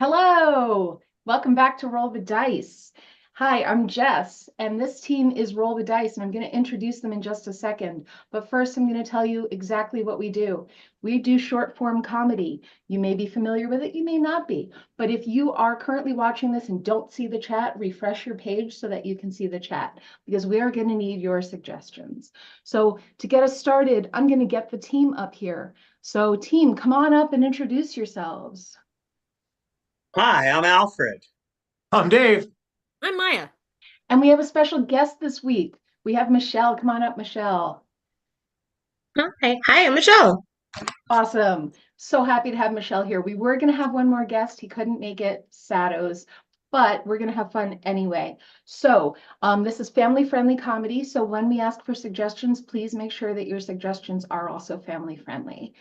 Hello, welcome back to Roll the Dice. Hi, I'm Jess, and this team is Roll the Dice, and I'm going to introduce them in just a second. But first, I'm going to tell you exactly what we do. We do short form comedy. You may be familiar with it, you may not be. But if you are currently watching this and don't see the chat, refresh your page so that you can see the chat, because we are going to need your suggestions. So to get us started, I'm going to get the team up here. So team, come on up and introduce yourselves. Hi, I'm Alfred. I'm Dave. I'm Maya. And we have a special guest this week. We have Michelle. Come on up, Michelle. Hi, I'm Michelle. Awesome. So happy to have Michelle here. We were going to have one more guest. He couldn't make it, saddos, but we're going to have fun anyway. So this is family-friendly comedy. So when we ask for suggestions, please make sure that your suggestions are also family-friendly.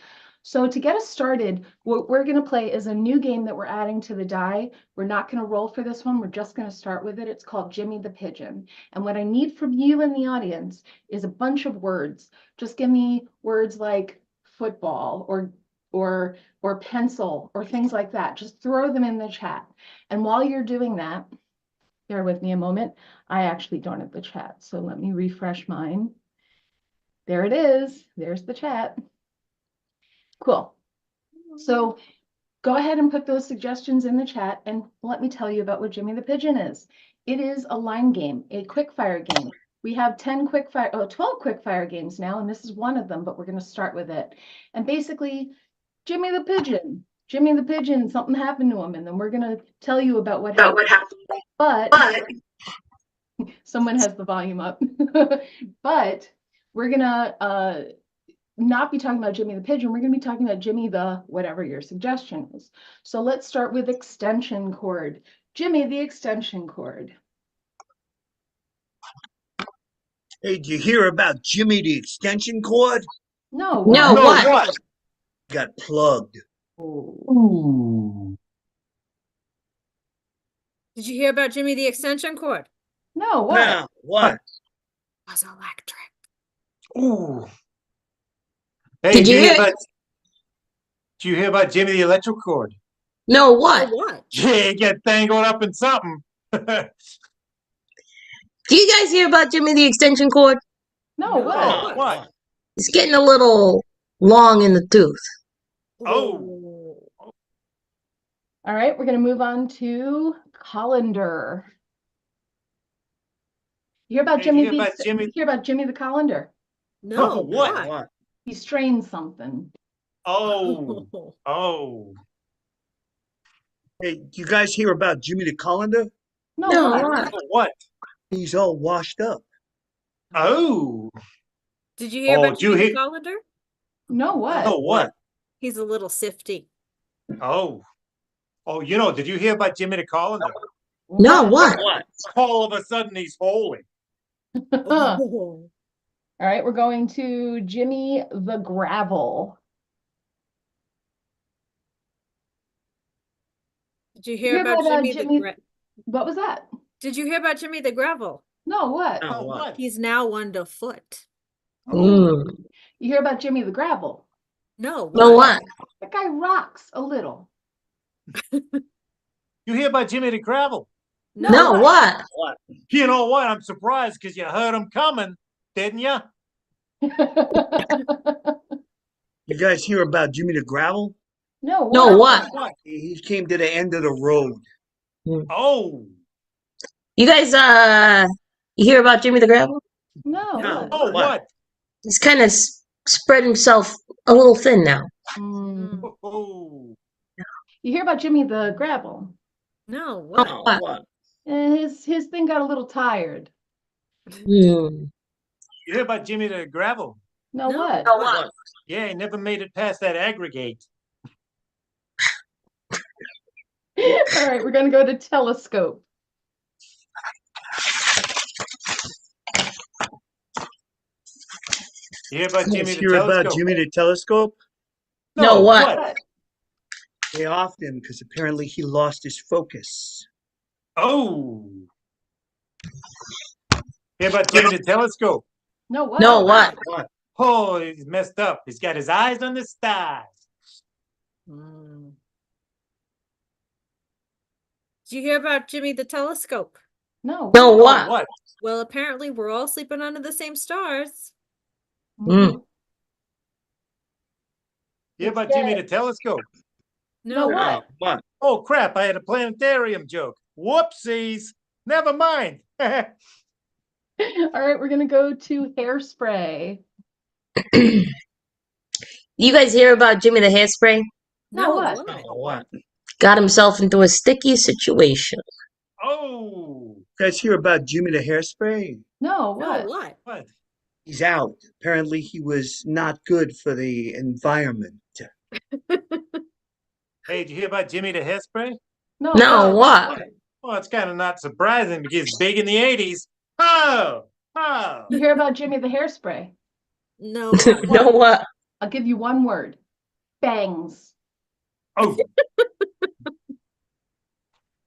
So to get us started, what we're going to play is a new game that we're adding to the die. We're not going to roll for this one. We're just going to start with it. It's called Jimmy the Pigeon. And what I need from you in the audience is a bunch of words. Just give me words like football or pencil or things like that. Just throw them in the chat. And while you're doing that, bear with me a moment. I actually don't have the chat. So let me refresh mine. There it is. There's the chat. Cool. So go ahead and put those suggestions in the chat and let me tell you about what Jimmy the Pigeon is. It is a line game, a quick fire game. We have 12 quick fire games now, and this is one of them, but we're going to start with it. And basically, Jimmy the Pigeon, something happened to him, and then we're going to tell you about what happened. But someone has the volume up. But we're going to not be talking about Jimmy the Pigeon. We're going to be talking about Jimmy the whatever your suggestion is. So let's start with extension cord. Jimmy the extension cord. Hey, did you hear about Jimmy the extension cord? No. No, what? Got plugged. Ooh. Did you hear about Jimmy the extension cord? No, what? Now, what? It was electric. Ooh. Hey, Did you hear? Did you hear about Jimmy the electric cord? No, what? What? Yeah, get tangled up in something. Do you guys hear about Jimmy the extension cord? No, what? Oh, what? It's getting a little long in the tooth. Oh. All right, we're going to move on to colander. You hear about Hey, Jimmy you hear about Jimmy? You hear about Jimmy the colander? No, Oh, what? What? He strained something. Oh. Oh. Hey, you guys hear about Jimmy the colander? No, No, what? what? What? He's all washed up. Oh. Did you hear Oh, about did you Jimmy the hear- colander? No, what? Oh, what? He's a little sifty. Oh. Oh, did you hear about Jimmy the colander? No, what? All of a sudden, he's holy. All right, we're going to Jimmy the gravel. Did you hear about Jimmy the What was that? Did you hear about Jimmy the gravel? No, what? Now, Oh, what? He's now underfoot. Mm. You hear about Jimmy the gravel? No, No, what? That guy rocks a little. You hear about Jimmy the gravel? No, what? what? You know what? I'm surprised because you heard him coming, didn't you? You guys hear about Jimmy the gravel? No, what? No, what? He came to the end of the road. Oh. You guys, you hear about Jimmy the gravel? No, No. what? Oh, what? He's kind of spread himself a little thin now. Oh. You hear about Jimmy the gravel? No, what? Now, What? what? His thing got a little tired. Mm. You hear about Jimmy the gravel? No, No. what? No, what? Yeah, he never made it past that aggregate. All right, we're going to go to telescope. You hear about You Jimmy guys the hear telescope? about Jimmy the telescope? No, what? They off him because apparently he lost his focus. Oh. Hear about Jimmy the telescope? No, what? No, what? What? Oh, he's messed up. He's got his eyes on the stars. Mm. Did you hear about Jimmy the telescope? No. No, Oh, what? what? Well, apparently we're all sleeping under the same stars. Mhm. You hear It's about Jimmy the dead. telescope? No, No, what? What? Oh, crap, I had a planetarium joke. Whoopsies. Never mind. All right, we're gonna go to hairspray. You guys hear about Jimmy the Hairspray? No, no, what? what? Oh, what? Got himself into a sticky situation. Oh, You guys hear about Jimmy the Hairspray? No, No, what? what? what? He's out. Apparently, he was not good for the environment. Hey, did you hear about Jimmy the hairspray? No, No, what? what? Well, it's kind of not surprising because he's big in the 80s. Oh, oh. You hear about Jimmy the hairspray? No, what? No, what? I'll give you one word. Bangs. Oh.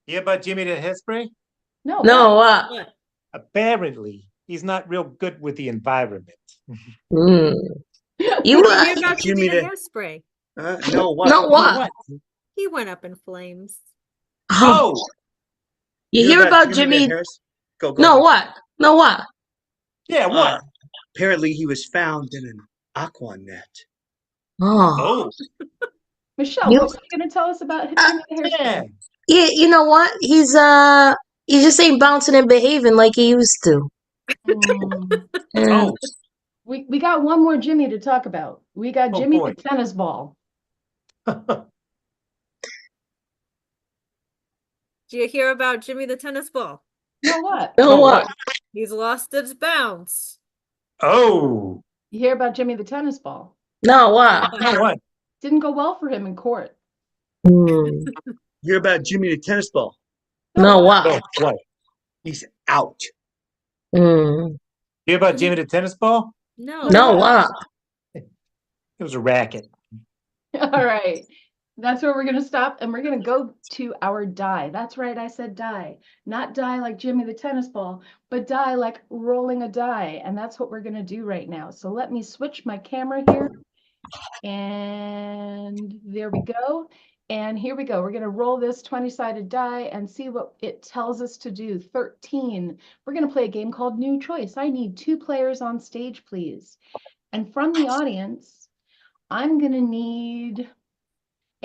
You hear about Jimmy the hairspray? No, No, what? what? What? Apparently, he's not real good with the environment. Mm. You, Did you hear about Jimmy Jimmy the the- hairspray? No, what? no, what? What? He went up in flames. Oh, Oh, you hear about Jimmy? the Go, go. No, go. what? No, what? yeah, what? Apparently, he was found in an aqua net. Oh, Oh, Michelle, You- what were you gonna tell us about Jimmy the yeah. hairspray? yeah. You know what? He just ain't bouncing and behaving like he used to. Mm, Oh, we got one more Jimmy to talk about. We got Oh, Jimmy boy. the tennis ball. Did you hear about Jimmy the tennis ball? No, what? No, Oh, what? He's lost its bounce. oh, You hear about Jimmy the tennis ball? No, what? oh, what? Didn't go well for him in court. Mm. You hear about Jimmy the tennis ball? No, Oh, what? what? He's out. Mm. You hear about Jimmy the tennis ball? No. No, what? what? It was a racket. All right. That's where we're going to stop and we're going to go to our die. That's right. I said die, not die like Jimmy the tennis ball, but die like rolling a die. And that's what we're going to do right now. So let me switch my camera here. And there we go. And here we go. We're going to roll this 20-sided die and see what it tells us to do. 13. We're going to play a game called New Choice. I need 2 players on stage, please. And from the audience, I'm going to need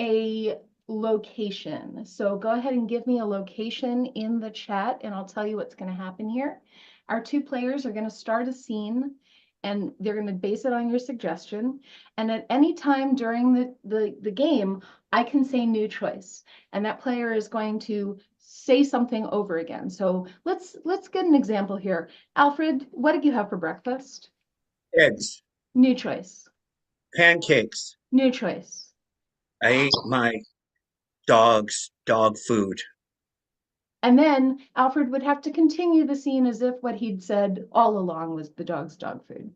a location. So go ahead and give me a location in the chat and I'll tell you what's going to happen here. Our 2 players are going to start a scene and they're going to base it on your suggestion. And at any time during the game, I can say new choice. And that player is going to say something over again. So let's get an example here. Alfred, what did you have for breakfast? Eggs, New choice. pancakes. New choice. I ate my dog's dog food. And then Alfred would have to continue the scene as if what he'd said all along was the dog's dog food.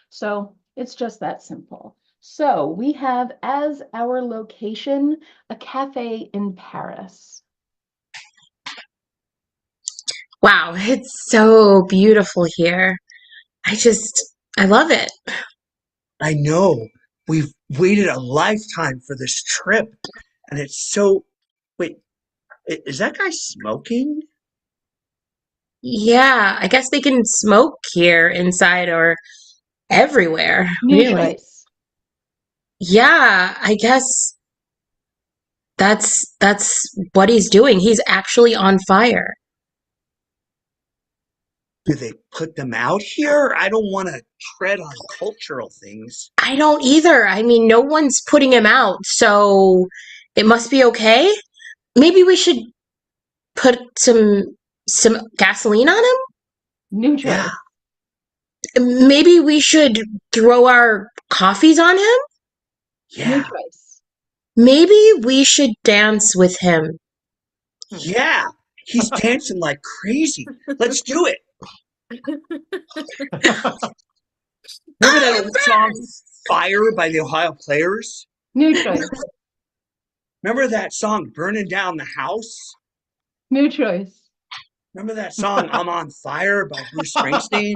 So it's just that simple. So we have as our location a cafe in Paris. Wow, it's so beautiful here. I love it. I know. We've waited a lifetime for this trip. And it's so. Wait, is that guy smoking? Yeah, I guess they can smoke here inside or everywhere, New really. choice. Yeah, I guess that's what he's doing. He's actually on fire. Do they put them out here? I don't want to tread on cultural things. I don't either. I mean, no one's putting him out, so it must be okay. Maybe we should put some gasoline on him? New choice. Yeah. Maybe we should throw our coffees on him? New Yeah. choice. Maybe we should dance with him. Yeah. He's dancing like crazy. Let's do it. Remember that old song, Fire by the Ohio Players? New choice. Remember that song, Burning Down the House? New choice. Remember that song, I'm on Fire by Bruce Springsteen?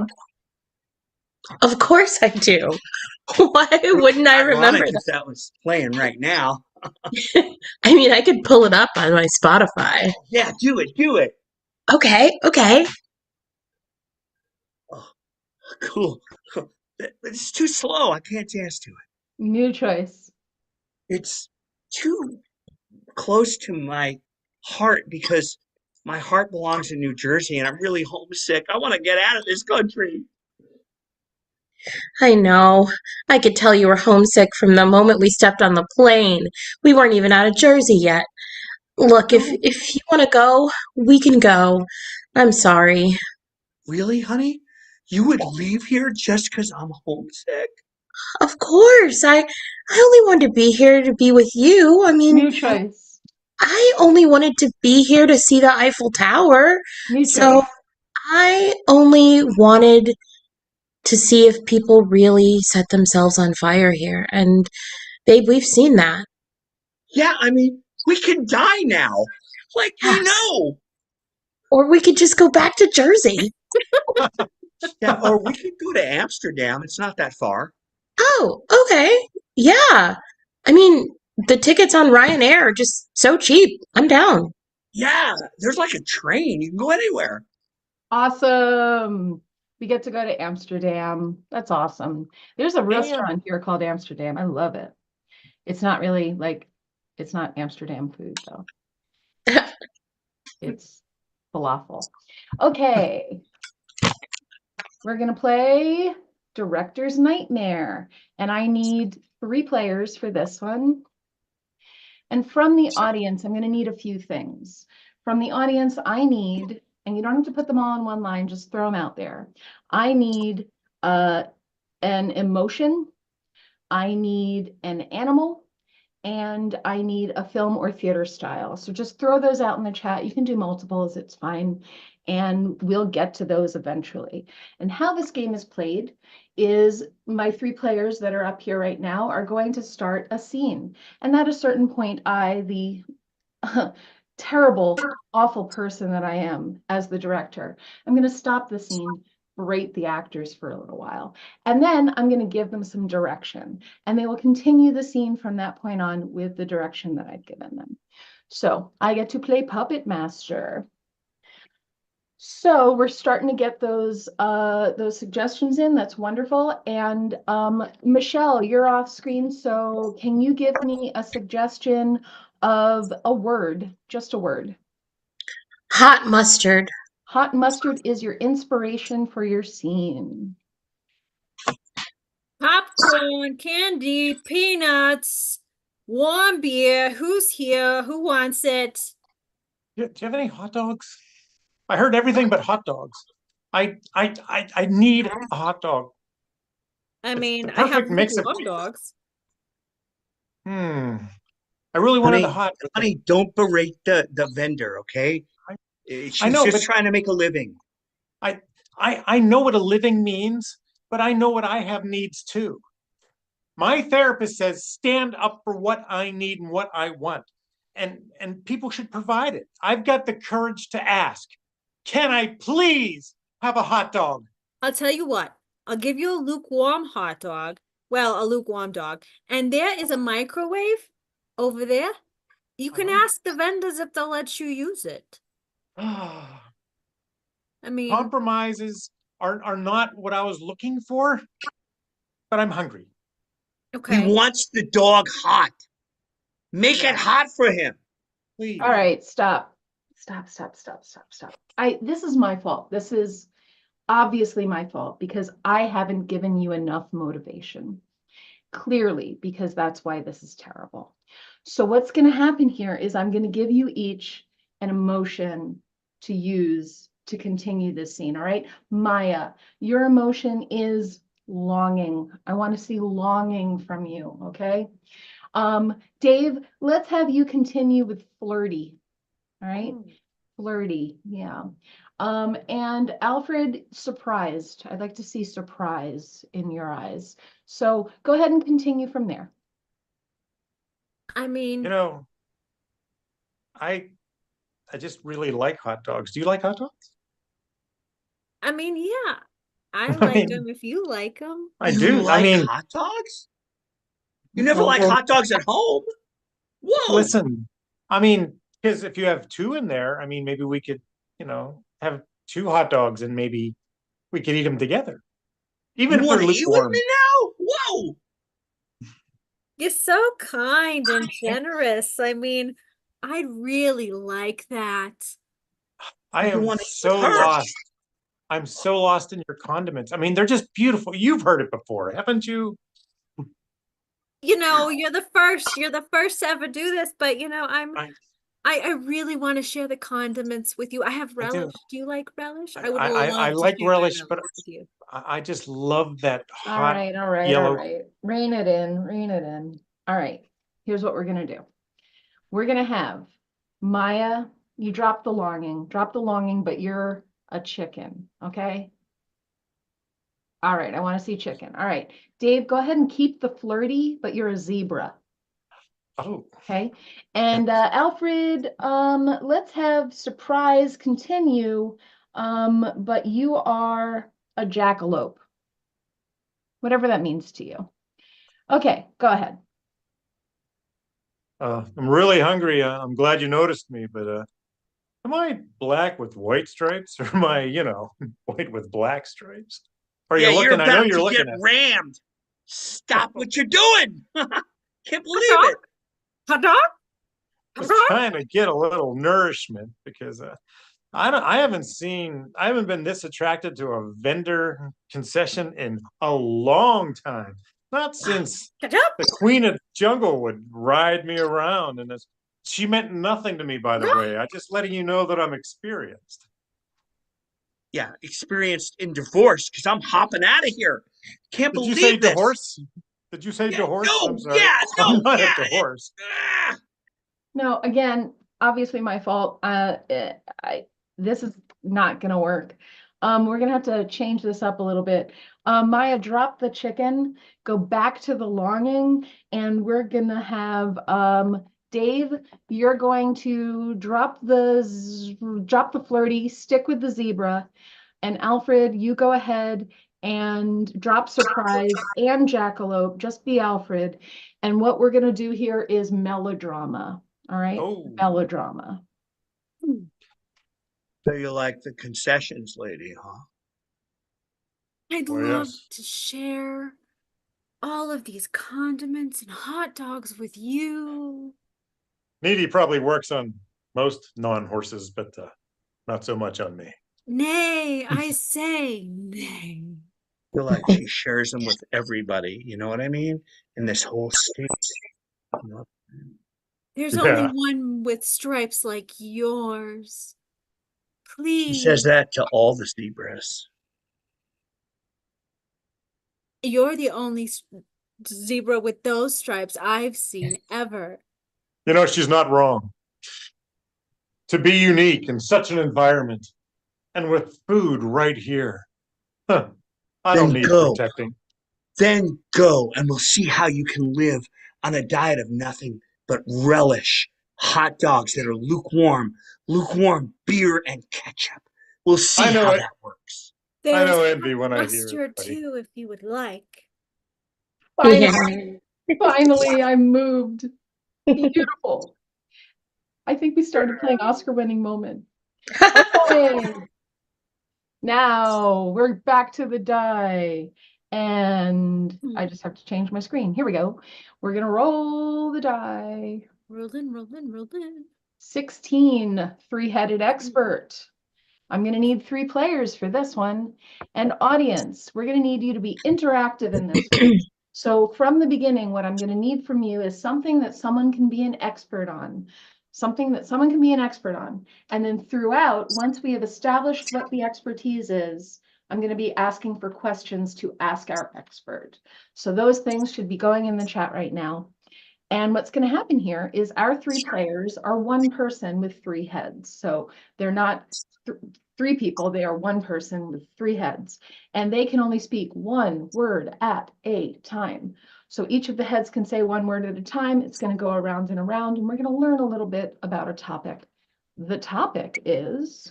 Of course I do. Why wouldn't I remember Ironic that? if that was playing right now. I mean, I could pull it up on my Spotify. Yeah, do it, do it. Okay, okay. Oh, cool. It's too slow. I can't dance to it. New choice. It's too close to my heart because my heart belongs in New Jersey and I'm really homesick. I want to get out of this country. I know. I could tell you were homesick from the moment we stepped on the plane. We weren't even out of Jersey yet. Look, if No, if you want to go, we can go. I'm sorry. really, honey? You would leave here just because I'm homesick? Of course. I only wanted to be here to be with you. I mean, New choice. I only wanted to be here to see the Eiffel Tower. New So choice. I only wanted to see if people really set themselves on fire here. And babe, we've seen that. Yeah, I mean, we can die now. Like, we Yes. know. Or we could just go back to Jersey. Yeah, or we could go to Amsterdam. It's not that far. Oh, okay. Yeah. I mean, the tickets on Ryanair are just so cheap. I'm down. Yeah, there's like a train. You can go anywhere. Awesome. We get to go to Amsterdam. That's awesome. There's a Damn. restaurant here called Amsterdam. I love it. It's not really like, it's not Amsterdam food though. It's falafel. Okay. We're going to play Director's Nightmare. And I need 3 players for this one. And from the audience, I'm going to need a few things. From the audience, I need, and you don't have to put them all in one line, just throw them out there. I need an emotion, I need an animal, and I need a film or theater style. So just throw those out in the chat. You can do multiples, it's fine. And we'll get to those eventually. And how this game is played is my 3 players that are up here right now are going to start a scene. And at a certain point, I, the terrible, awful person that I am as the director, I'm going to stop the scene, berate the actors for a little while, and then I'm going to give them some direction, and they will continue the scene from that point on with the direction that I've given them. So I get to play Puppet Master. So we're starting to get those suggestions in. That's wonderful. And Michelle, you're off screen. So can you give me a suggestion of a word, just a word? Hot mustard. Hot mustard is your inspiration for your scene. Popcorn, candy, peanuts, warm beer. Who's here? Who wants it? Do you have any hot dogs? I heard everything but hot dogs. I need a hot dog. I It's mean, the I have perfect mix of. warm dogs. Hmm. I really wanted Honey, a hot. honey, don't berate the vendor, okay? I She's know, just but trying to make a living. I know what a living means, but I know what I have needs too. My therapist says stand up for what I need and what I want. And people should provide it. I've got the courage to ask, can I please have a hot dog? I'll tell you what. I'll give you a lukewarm hot dog. Well, a lukewarm dog. And there is a microwave over there. You can ask the vendors if they'll let you use it. I mean, Compromises are not what I was looking for, but I'm hungry. He okay. wants the dog hot. Make it hot for him. Please. All right, stop. Stop. This is my fault. This is obviously my fault because I haven't given you enough motivation. Clearly, because that's why this is terrible. So what's going to happen here is I'm going to give you each an emotion to use to continue this scene. All right, Maya, your emotion is longing. I want to see longing from you. Okay. Dave, let's have you continue with flirty. All right. Flirty. Yeah. And Alfred, surprised. I'd like to see surprise in your eyes. So go ahead and continue from there. I mean, You know, I just really like hot dogs. Do you like hot dogs? yeah. I I like mean, them if you like them. I You do. like I mean, hot dogs? You never well, like well, hot dogs at home. Whoa! Listen, I mean, because if you have two in there, I mean, maybe we could, have two hot dogs and maybe we could eat them together, even You if want they're to eat with lukewarm. me now? Whoa! You're so kind and generous. I mean, I'd really like that. I You am want to eat with so her? lost. I'm so lost in your condiments. I mean, they're just beautiful. You've heard it before, haven't you? You're the first to ever do this, but I, I really want to share the condiments with you. I have I do. relish. Do you like relish? I, I would I love to like share my relish, but relish with you. I just love that All hot right, all right, all yellow. right. Rein it in, rein it in. All right, here's what we're gonna do. We're gonna have Maya, you drop the longing, but you're a chicken, okay? All right, I want to see chicken. All right, Dave, go ahead and keep the flirty, but you're a zebra, Oh, okay? And Alfred, let's have surprise continue, but you are a jackalope, whatever that means to you. Okay, go ahead. I'm really hungry. I'm glad you noticed me, but am I black with white stripes or am I, white with black stripes? Are Yeah, you you're looking? I know about you're to get looking at rammed. Stop what you're doing. Can't Hot believe dog? it. Hot dog? Hot just dog? trying to get a little nourishment because I haven't been this attracted to a vendor concession in a long time. Not since Ketchup? the Queen of Jungle would ride me around, and she meant nothing to me, by the way. I just letting you know that I'm experienced. Yeah, experienced in divorce because I'm hopping out of here. Can't Did you say believe this. divorce? Did you say Yeah, divorce? I'm no, sorry. yeah, I'm no, not a yeah. divorce. Ah. No, again, obviously my fault. This is not gonna work. We're gonna have to change this up a little bit. Maya, drop the chicken, go back to the longing, and we're gonna have Dave, you're going to drop the flirty, stick with the zebra, and Alfred, you go ahead and drop surprise and jackalope, just be Alfred. And what we're gonna do here is melodrama. All right, Oh, melodrama. So you like the concessions lady, huh? I'd well, love yes. to share all of these condiments and hot dogs with you. Needy probably works on most non-horses, but not so much on me. Nay, I say nay. Feel like she shares them with everybody. You know what I mean? In this whole state. You know? There's only Yeah. one with stripes like yours. She says Please. that to all the zebras. You're the only zebra with those stripes I've seen ever. She's not wrong. To be unique in such an environment and with food right here. Huh. I don't Then need go. protecting. Then go, and we'll see how you can live on a diet of nothing but relish, hot dogs that are lukewarm beer and ketchup. We'll see I know how it. that works. I There's know hot envy when I hear it, mustard buddy. too, if you would like. Finally, finally, I'm moved. Beautiful. I think we started playing Oscar-winning moment. Okay, now we're back to the die. And I just have to change my screen. Here we go. We're gonna roll the die. Rolling, rolling, rolling. 16, three-headed expert. I'm going to need 3 players for this one. And audience, we're going to need you to be interactive in this one. So from the beginning, what I'm going to need from you is something that someone can be an expert on. Something that someone can be an expert on. And then throughout, once we have established what the expertise is, I'm going to be asking for questions to ask our expert. So those things should be going in the chat right now. And what's going to happen here is our 3 players are one person with 3 heads. So they're not 3 people, they are one person with 3 heads. And they can only speak one word at a time. So each of the heads can say one word at a time. It's going to go around and around, and we're going to learn a little bit about a topic. The topic is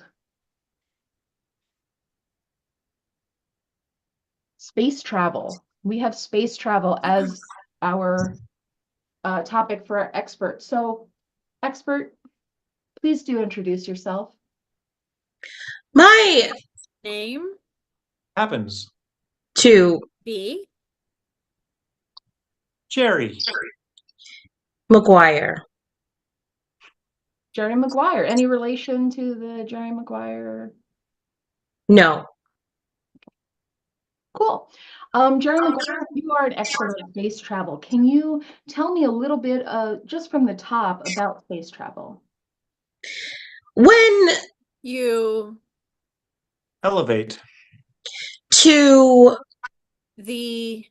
space travel. We have space travel as our topic for our expert. So, expert, please do introduce yourself. My Name Happens. to B. Jerry. McGuire. Jerry Maguire. Any relation to the Jerry Maguire? No. Cool. Jerry Maguire, you are an expert on space travel. Can you tell me a little bit, just from the top, about space travel? When You. Elevate. to The.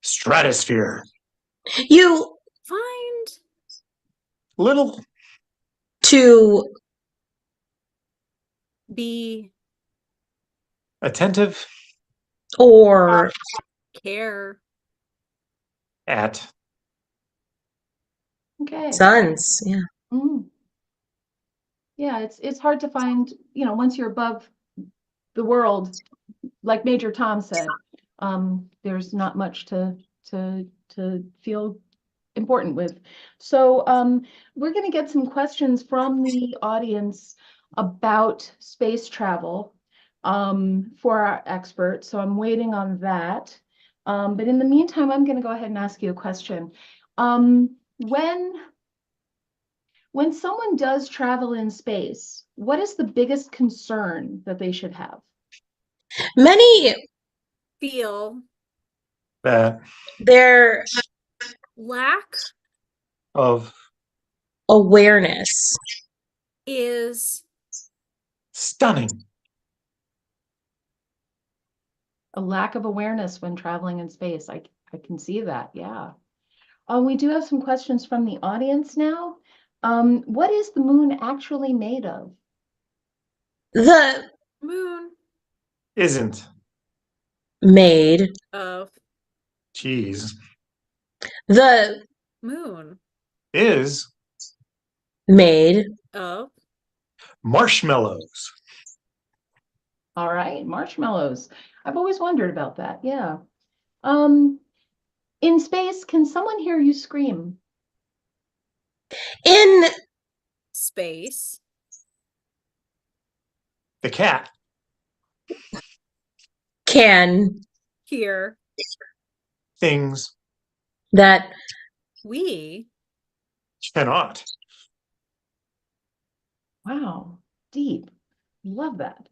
Stratosphere. you Find. Little. to Be. Attentive. or Care. At. Okay. sons. Yeah. Mm. Yeah, it's hard to find, once you're above the world, like Major Tom said, there's not much to feel important with. So we're going to get some questions from the audience about space travel for our expert. So I'm waiting on that. But in the meantime, I'm going to go ahead and ask you a question. When someone does travel in space, what is the biggest concern that they should have? Many Feel. That. their Lack. Of. awareness Is. Stunning. A lack of awareness when traveling in space. I can see that, yeah. We do have some questions from the audience now. What is the moon actually made of? the Moon. Isn't. made Of. Cheese. the Moon. Is. made Of. Marshmallows. All right, marshmallows. I've always wondered about that, yeah. In space, can someone hear you scream? in Space. The cat. can Here. Things. that We. Cannot. Wow, deep. Love that.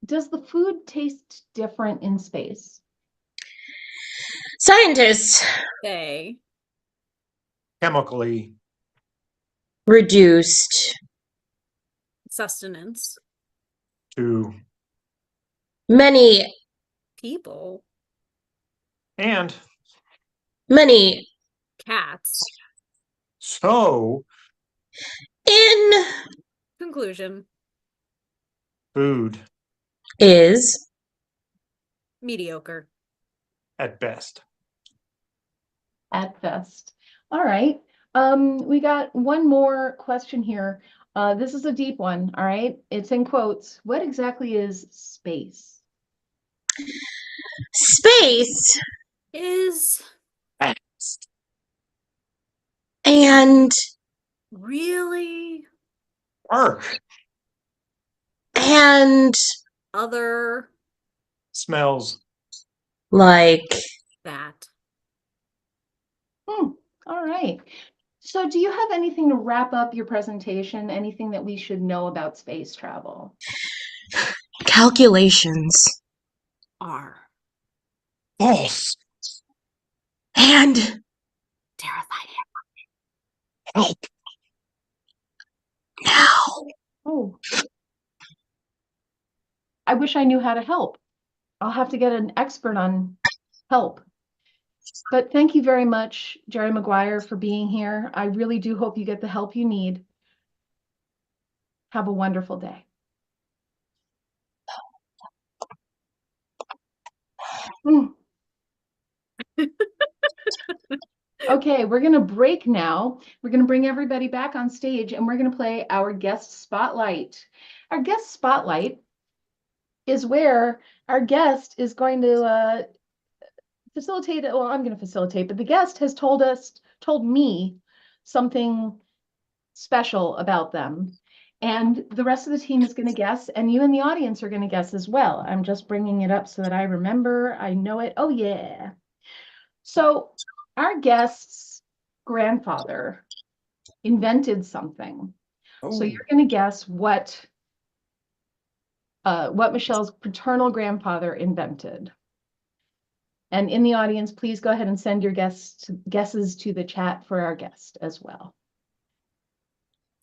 Does the food taste different in space? scientists Say. Chemically. reduced Sustenance. To. many People. And. many Cats. So. in Conclusion. Food. is Mediocre. At best. At best. All right. We got one more question here. This is a deep one, all right? It's in quotes. What exactly is space? space Is. Vast. and Really. Ark. and Other. Smells. like That. All right. So do you have anything to wrap up your presentation? Anything that we should know about space travel? calculations Are. False. and Terrifying. Help. now Oh, I wish I knew how to help. I'll have to get an expert on help. But thank you very much, Jerry Maguire, for being here. I really do hope you get the help you need. Have a wonderful day. Mm. Okay, we're going to break now. We're going to bring everybody back on stage and we're going to play our guest spotlight. Our guest spotlight is where our guest is going to facilitate, well, I'm going to facilitate, but the guest has told me something special about them. And the rest of the team is going to guess, and you in the audience are going to guess as well. I'm just bringing it up so that I remember, I know it. Oh, yeah. So our guest's grandfather invented something. So you're going to guess what Michelle's paternal grandfather invented. And in the audience, please go ahead and send your guesses to the chat for our guest as well.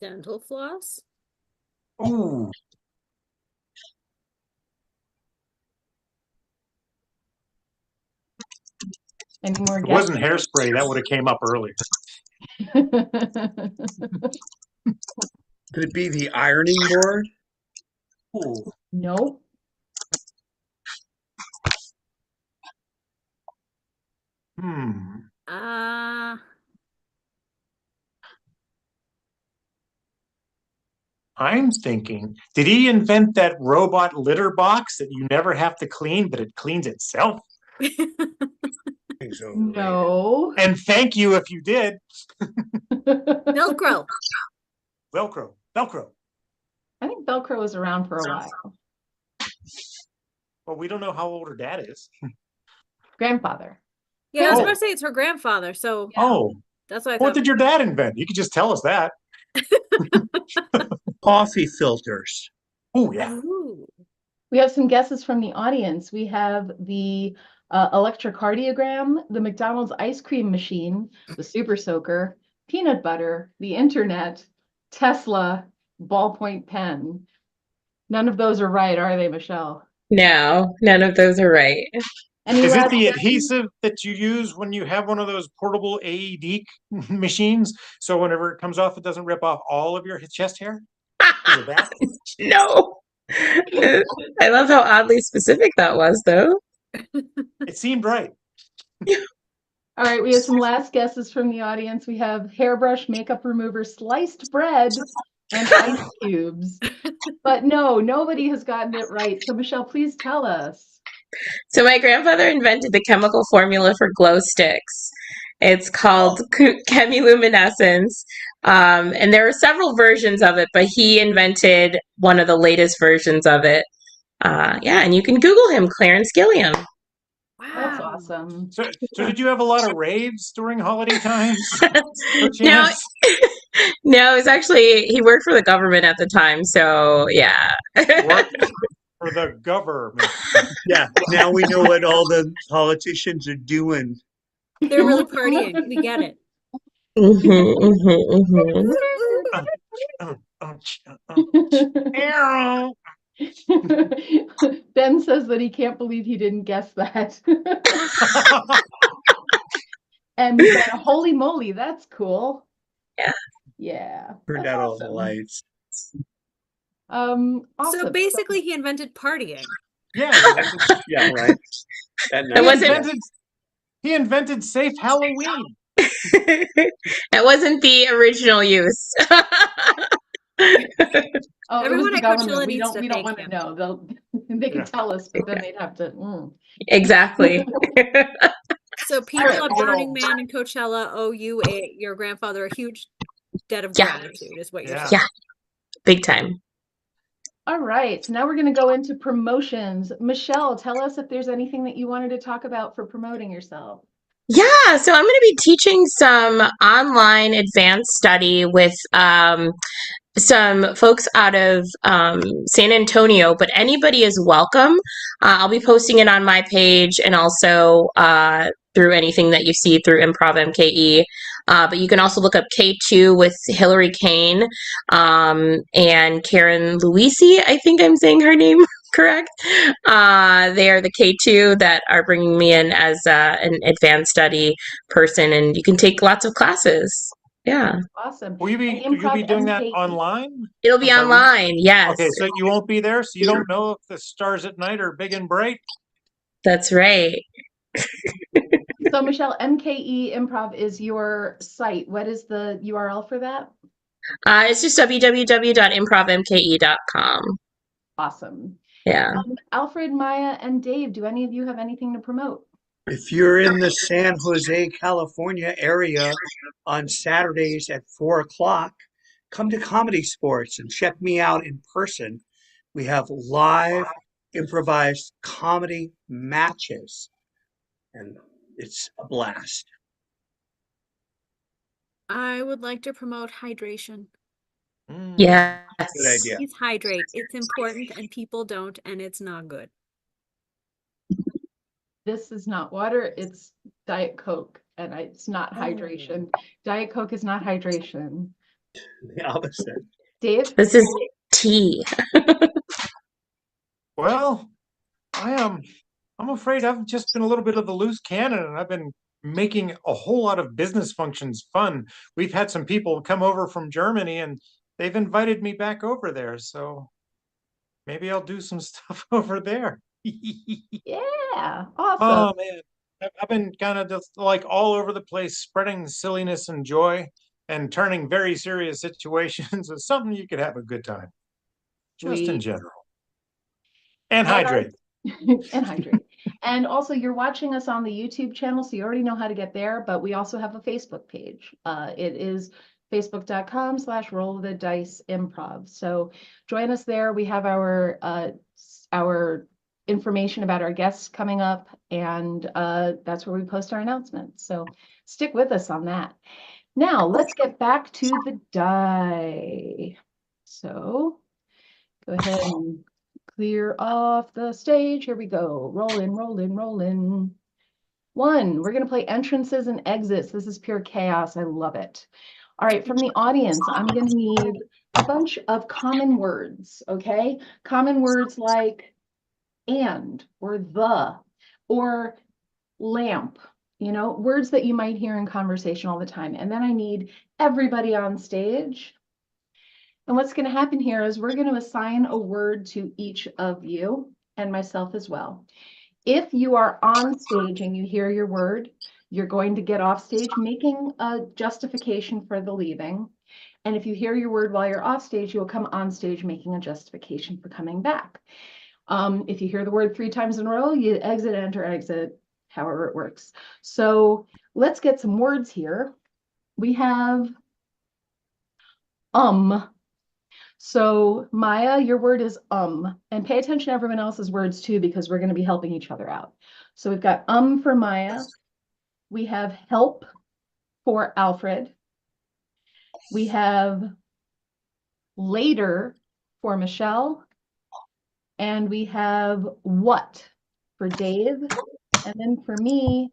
Dental floss? Ooh. Any more If it guesses? wasn't hairspray, that would have came up earlier. Could it be the ironing board? Ooh. Nope. Hmm. I'm thinking, did he invent that robot litter box that you never have to clean, but it cleans itself? No. And thank you if you did. Velcro. Velcro. Velcro. I think Velcro was around for a while. Well, we don't know how old her dad is. Grandfather. Yeah, I was Oh. going to say it's her grandfather, so Oh, that's what I what thought. did your dad invent? You could just tell us that. Coffee filters. Oh, yeah. Ooh. We have some guesses from the audience. We have the electrocardiogram, the McDonald's ice cream machine, the super soaker, peanut butter, the internet, Tesla, ballpoint pen. None of those are right, are they, Michelle? No, none of those are right. Any Is it last the guesses? adhesive that you use when you have one of those portable AED machines? So whenever it comes off, it doesn't rip off all of your chest hair? Is it that? No. I love how oddly specific that was, though. It seemed right. All right, we have some last guesses from the audience. We have hairbrush, makeup remover, sliced bread, and ice cubes. But no, nobody has gotten it right. So Michelle, please tell us. So my grandfather invented the chemical formula for glow sticks. It's called chemiluminescence. And there are several versions of it, but he invented one of the latest versions of it. Yeah, and you can Google him, Clarence Gilliam. That's Wow. awesome. So did you have a lot of raves during holiday times? No, Perchance? no, it was actually, he worked for the government at the time, so yeah. Worked for the government. Yeah, now we know what all the politicians are doing. They're really partying. We get it. Arrow. Ben says that he can't believe he didn't guess that. And Ben, holy moly, that's cool. Yeah. Yeah. Turned That's out all the awesome. lights. Awesome. So basically, he invented partying. Yeah, Yeah, right. It wasn't. He invented safe Halloween. It wasn't the original use. Oh, it was Everyone the at government. Coachella We needs don't to we don't thank want to him. know. They could Yeah. tell us, but then they'd have to. Exactly. So people right, at well- Burning Man and Coachella owe you your grandfather a huge debt of Yeah. gratitude, is what you're Yeah. saying. Yeah. Big time. All right, so now we're going to go into promotions. Michelle, tell us if there's anything that you wanted to talk about for promoting yourself. Yeah, so I'm going to be teaching some online advanced study with some folks out of San Antonio, but anybody is welcome. I'll be posting it on my page and also through anything that you see through Improv MKE. But you can also look up K2 with Hillary Kane and Karen Luisi. I think I'm saying her name correct. They are the K2 that are bringing me in as an advanced study person, and you can take lots of classes. Yeah. Awesome. Will you be Improv doing that MKE. online? It'll be I'm sorry, online, yes. Okay, so you won't be there, so you don't know if the stars at night are big and bright? That's right. So Michelle, MKE Improv is your site. What is the URL for that? It's just www.improvmke.com. Awesome. Yeah. Alfred, Maya, and Dave, do any of you have anything to promote? If you're in the San Jose, California area on Saturdays at 4 o'clock, come to Comedy Sports and check me out in person. We have live improvised comedy matches, and it's a blast. I would like to promote hydration. Yes. Good idea. Please hydrate. It's important and people don't, and it's not good. This is not water, it's Diet Coke, and it's not hydration. Diet Coke is not hydration. The opposite. Dave? This is tea. Well, I'm afraid I've just been a little bit of a loose cannon, and I've been making a whole lot of business functions fun. We've had some people come over from Germany, and they've invited me back over there, so maybe I'll do some stuff over there. Yeah, awesome. Oh man, I've been kind of just like all over the place, spreading silliness and joy, and turning very serious situations into something you could have a good time, just in Sweet. general. And And our- hydrate. And hydrate. And also, you're watching us on the YouTube channel, so you already know how to get there, but we also have a Facebook page. It is facebook.com/roll the dice improv. So join us there. We have our information about our guests coming up, and that's where we post our announcements. So stick with us on that. Now, let's get back to the die. So go ahead and clear off the stage. Here we go. Rolling, rolling, rolling. 1, we're going to play entrances and exits. This is pure chaos. I love it. All right, from the audience, I'm going to need a bunch of common words, okay? Common words like and, or the, or lamp, words that you might hear in conversation all the time. And then I need everybody on stage. And what's going to happen here is we're going to assign a word to each of you and myself as well. If you are on stage and you hear your word, you're going to get off stage making a justification for the leaving. And if you hear your word while you're off stage, you'll come on stage making a justification for coming back. If you hear the word 3 times in a row, you exit, enter, exit, however it works. So let's get some words here. We have So Maya, your word is and pay attention to everyone else's words too, because we're going to be helping each other out. So we've got for Maya. We have help for Alfred. We have later for Michelle. And we have what for Dave. And then for me,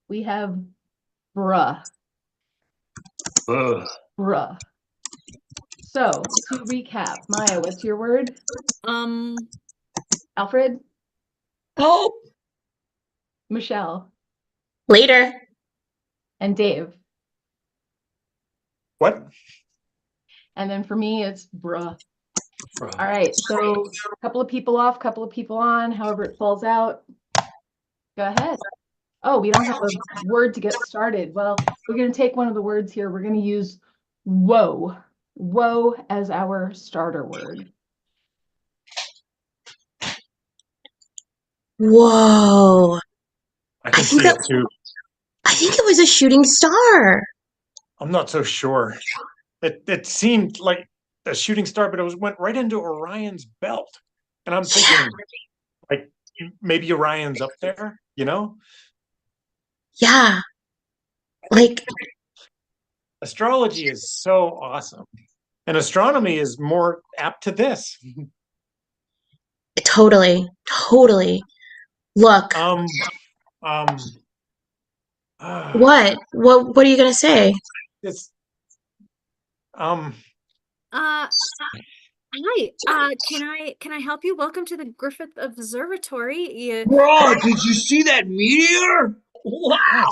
we have bruh. Bruh. So to recap, Maya, what's your word? Alfred? Oh, Michelle? Later. And Dave? What? And then for me, it's bruh. All right, so a couple of people off, couple of people on, however it falls out. Go ahead. Oh, we don't have a word to get started. Well, we're going to take one of the words here. We're going to use whoa. Whoa as our starter word. Whoa. I can think see it that- too. I think it was a shooting star. I'm not so sure. It seemed like a shooting star, but went right into Orion's belt. And I'm thinking, like, maybe Orion's up there, Yeah. Like, Astrology is so awesome. And astronomy is more apt to this. totally. Look. What? What are you gonna say? It's Hi, can I help you? Welcome to the Griffith Observatory. bro, did you see that meteor? Wow.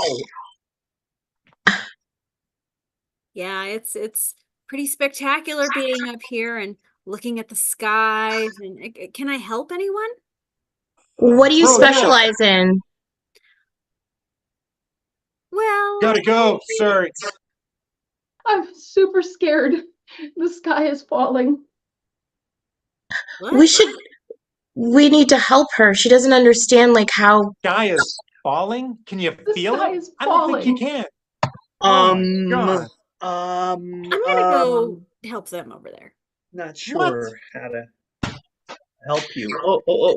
Yeah, it's pretty spectacular being up here and looking at the skies. And can I help anyone? What do you Bro, yeah. specialize in? Well, Gotta go. Sorry. I'm super scared. The sky is falling. what? We need to help her. She doesn't understand like how Sky is falling? Can you The feel sky it? is I don't think you falling. can. Oh my Um, God. I'm gonna go help them over there. not What? sure how to help you. Oh.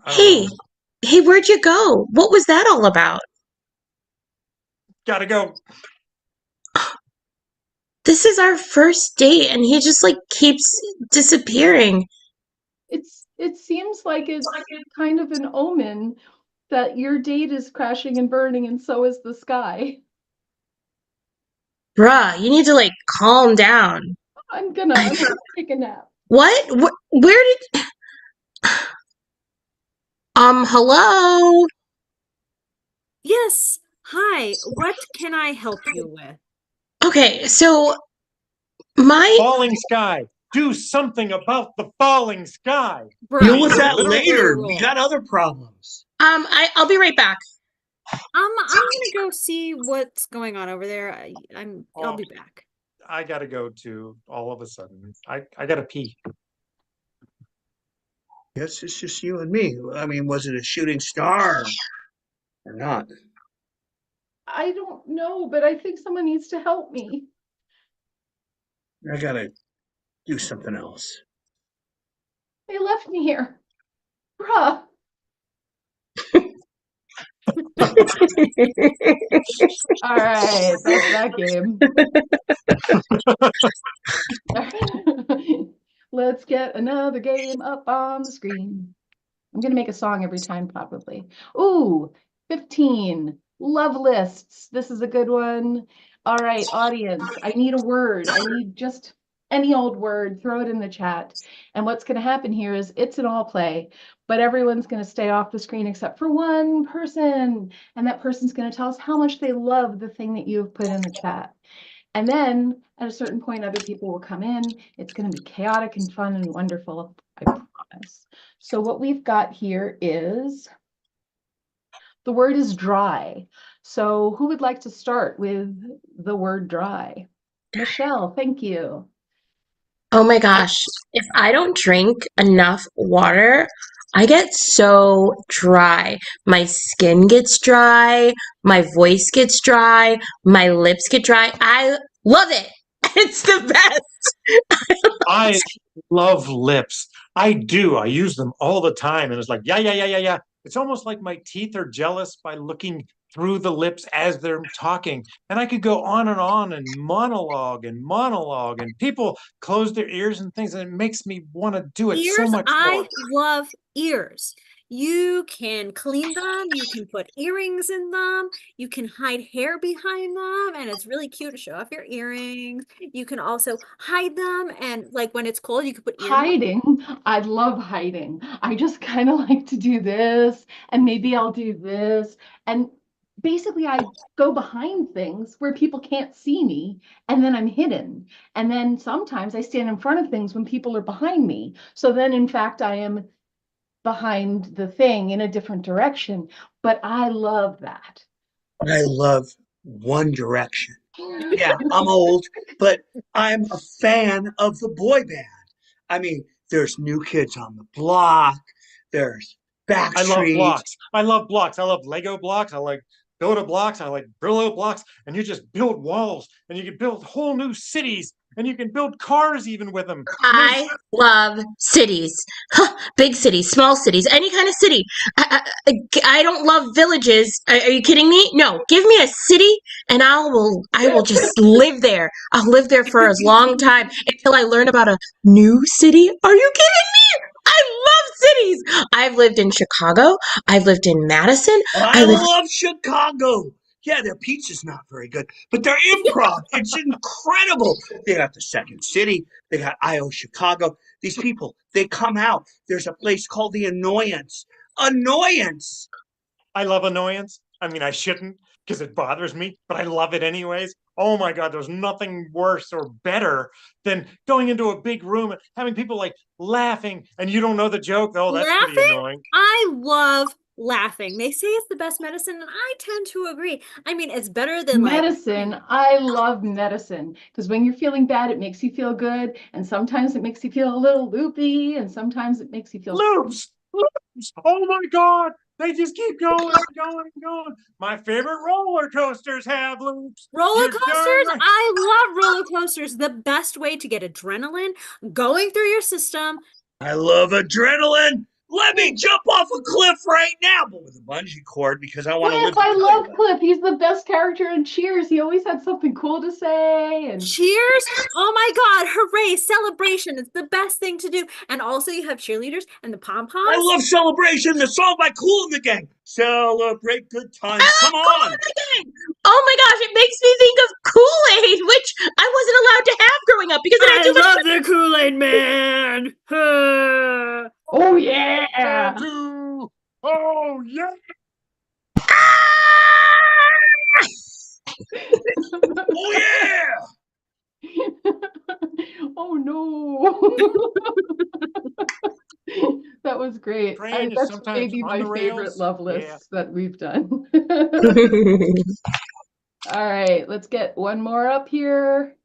I don't Hey, know. hey, where'd you go? What was that all about? Gotta go. This is our first date, and he just like keeps disappearing. It seems like it's kind of an omen that your date is crashing and burning, and so is the sky. Bruh, you need to like calm down. I'm gonna take a nap. What? Where did? Hello? Yes. Hi. What can I help you with? Okay, so my Falling sky. Do something about the falling sky. Deal Bruh, with you that know your later. We role. got other problems. I'll be right back. I'm gonna go see what's going on over there. I'll Oh, be back. I gotta go too. All of a sudden, I gotta pee. Yes, it's just you and me. I mean, was it a shooting star or not? I don't know, but I think someone needs to help me. I gotta do something else. They left me here. Bruh. All right, that's that game. Let's get another game up on the screen. I'm gonna make a song every time, probably. Ooh, 15. Love lists. This is a good one. All right, audience. I need a word. I need just any old word. Throw it in the chat. And what's gonna happen here is it's an all play, but everyone's gonna stay off the screen except for one person. And that person's gonna tell us how much they love the thing that you've put in the chat. And then at a certain point, other people will come in. It's going to be chaotic and fun and wonderful, I promise. So what we've got here is the word is dry. So who would like to start with the word dry? Michelle, thank you. Oh my gosh, if I don't drink enough water, I get so dry. My skin gets dry, my voice gets dry, my lips get dry. I love it. It's the best. I love lips. I do. I use them all the time. And it's like, yeah. It's almost like my teeth are jealous by looking through the lips as they're talking. And I could go on and monologue, and people close their ears and things, and it makes me want to do it so Ears, much more. I love ears. You can clean them, you can put earrings in them, you can hide hair behind them, and it's really cute to show off your earrings. You can also hide them, and like when it's cold, you can put earmuffs. Hiding. I love hiding. I just kind of like to do this, and maybe I'll do this. And basically, I go behind things where people can't see me, and then I'm hidden. And then sometimes I stand in front of things when people are behind me. So then, in fact, I am behind the thing in a different direction. But I love that. I love One Direction. Yeah, I'm old, but I'm a fan of the boy band. I mean, there's New Kids on the Block, there's I love Backstreet. blocks. I love blocks. I love Lego blocks. I like Builder blocks. I like Brillo blocks. And you just build walls, and you can build whole new cities, and you can build cars even with them. And there's I love cities. Huh, big cities, small cities, any kind of city. I don't love villages. Are you kidding me? No, give me a city and I will just live there. I'll live there for as long time until I learn about a new city. Are you kidding me? I love cities. I've lived in Chicago. I've lived in Madison. I I lived love Chicago. Yeah, their pizza's not very good, but their improv, it's incredible. They got the Second City, they got IO Chicago. These people, they come out. There's a place called The Annoyance. Annoyance! I love annoyance. I mean, I shouldn't because it bothers me, but I love it anyways. Oh my God, there's nothing worse or better than going into a big room and having people like laughing and you don't know the joke. Oh, that's pretty Laughing? annoying. I love laughing. They say it's the best medicine, and I tend to agree. I mean, it's better than like Medicine. I love medicine because when you're feeling bad, it makes you feel good. And sometimes it makes you feel a little loopy, and sometimes it makes you feel Loops! Loops! Oh my God! They just keep going and going and going. My favorite roller coasters have loops. Roller You're darn coasters? right. I love roller coasters. The best way to get adrenaline going through your system. I love adrenaline. Let me jump off a cliff right now, but with a bungee cord because I want to live Cliff, the I good love life. Cliff. He's the best character in Cheers. He always had something cool to say. And Cheers! Oh my God, hooray, celebration. It's the best thing to do. And also you have cheerleaders and the I pom-poms. love Celebration, the song by Kool and the Gang. Celebrate good times. Ah, Come Kool on. and the Gang! Oh my gosh, it makes me think of Kool-Aid, which I wasn't allowed to have growing up because it had I too much love the Kool-Aid Man. oh yeah. Two. Oh, yeah. Oh, yeah. Oh no. That was great. Train is That's sometimes maybe on my the favorite rails. love Yeah. lists that we've done. All right, let's get one more up here.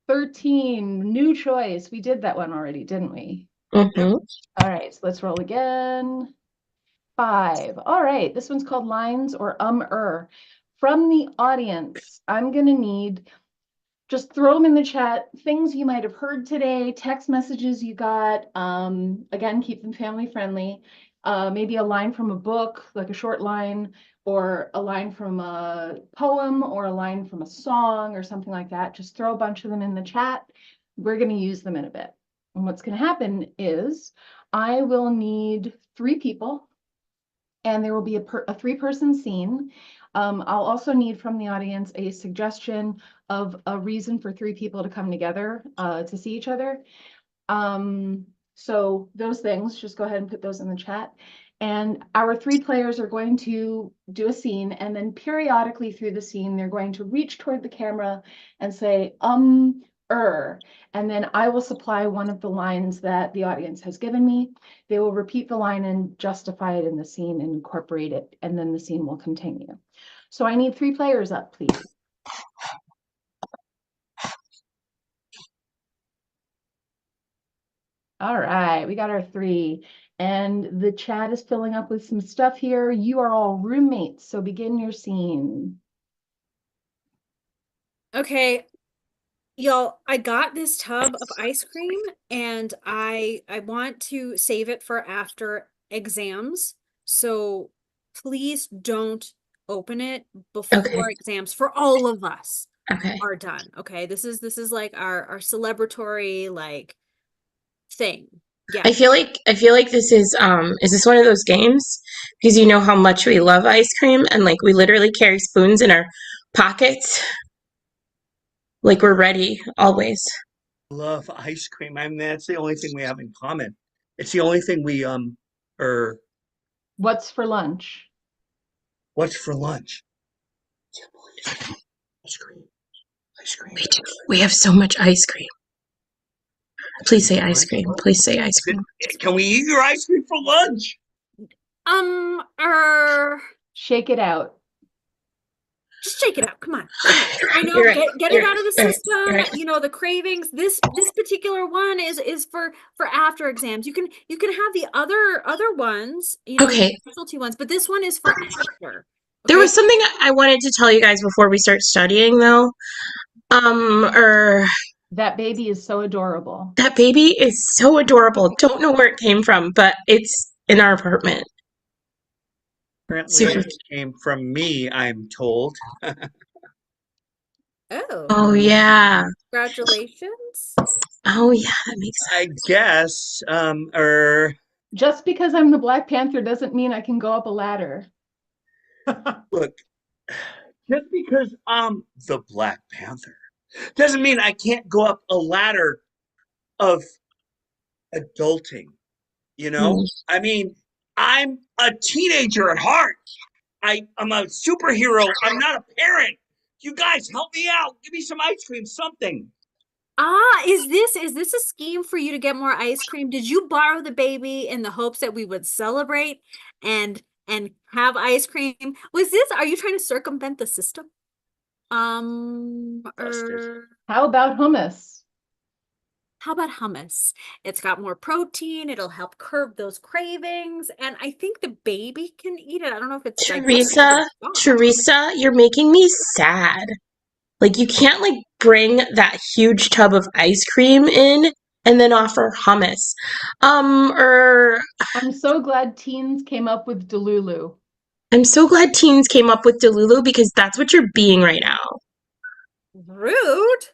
13, new choice. We did that one already, didn't we? Mhm. All right, so let's roll again. 5. All right, this one's called lines or From the audience, I'm gonna need, just throw them in the chat, things you might have heard today, text messages you got. Again, keep them family friendly. Maybe a line from a book, like a short line, or a line from a poem, or a line from a song, or something like that. Just throw a bunch of them in the chat. We're going to use them in a bit. And what's going to happen is I will need 3 people, and there will be a 3-person scene. I'll also need from the audience a suggestion of a reason for 3 people to come together to see each other. So those things, just go ahead and put those in the chat. And our 3 players are going to do a scene, and then periodically through the scene, they're going to reach toward the camera and say, and then I will supply one of the lines that the audience has given me. They will repeat the line and justify it in the scene and incorporate it, and then the scene will continue. So I need 3 players up, please. All right, we got our 3. And the chat is filling up with some stuff here. You are all roommates, so begin your scene. Okay, y'all, I got this tub of ice cream and I want to save it for after exams. So please don't open it before Okay. exams for all of us Okay. are done. Okay, this is like our celebratory like thing. Yeah. I feel like this is this one of those games? Because you know how much we love ice cream and like we literally carry spoons in our pockets. Like we're ready always. Love ice cream. I mean, that's the only thing we have in common. It's the only thing we, or What's for lunch? what's for lunch? Ice cream. Ice cream. We do. We have so much ice cream. Please say ice cream. Please say ice cream. Can we eat your ice cream for lunch? Shake it out. Just shake it out. Come on. I know. You're right. Get You're it out of the right. system. You're right. You know, the cravings. This particular one is for after exams. You can have the other ones, you know, Okay. specialty ones, but this one is for after. There Okay. was something I wanted to tell you guys before we start studying though. Or That baby is so adorable. that baby is so adorable. Don't know where it came from, but it's in our apartment. Apparently, Super. it came from me, I'm told. Oh, Oh yeah. congratulations. Oh yeah, that makes I sense. guess, Just because I'm the Black Panther doesn't mean I can go up a ladder. look, just because I'm the Black Panther doesn't mean I can't go up a ladder of adulting, you know? Mm. I mean, I'm a teenager at heart. I'm a superhero. I'm not a parent. You guys help me out. Give me some ice cream, something. Is this a scheme for you to get more ice cream? Did you borrow the baby in the hopes that we would celebrate and have ice cream? Are you trying to circumvent the system? Busted. How about hummus? How about hummus? It's got more protein. It'll help curb those cravings. And I think the baby can eat it. I don't know if it's digestible. Teresa, you're making me sad. Like, you can't, like, bring that huge tub of ice cream in and then offer hummus. I'm so glad teens came up with Delulu. I'm so glad teens came up with Delulu because that's what you're being right now. Rude.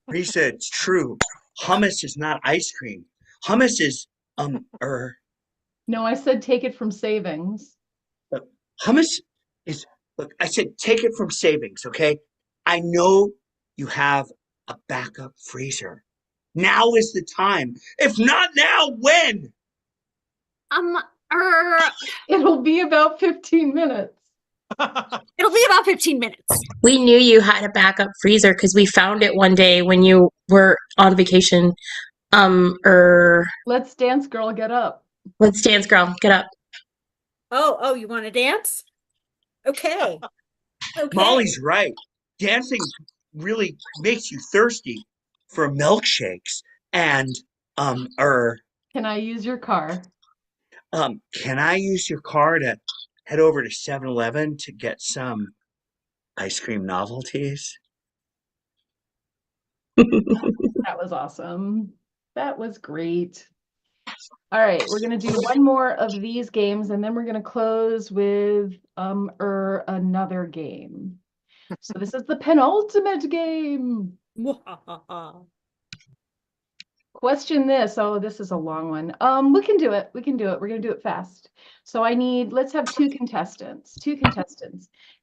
Teresa, it's true. Hummus is not ice cream. Hummus is No, I said take it from savings. look, hummus is look, I said take it from savings, okay? I know you have a backup freezer. Now is the time. If not now, when? Um, er, It'll be about 15 minutes. it'll be about 15 minutes. We knew you had a backup freezer because we found it one day when you were on vacation. Let's dance, girl, get up. Let's dance, girl. Get up. Oh, you want to dance? Okay. Okay. Molly's right. Dancing really makes you thirsty for milkshakes and Can I use your car? can I use your car to head over to 7-Eleven to get some ice cream novelties? That was awesome. That was great. All right, we're gonna do one more of these games and then we're gonna close with another game. So this is the penultimate game. Question this. Oh, this is a long one. We can do it. We can do it. We're gonna do it fast. So let's have two contestants.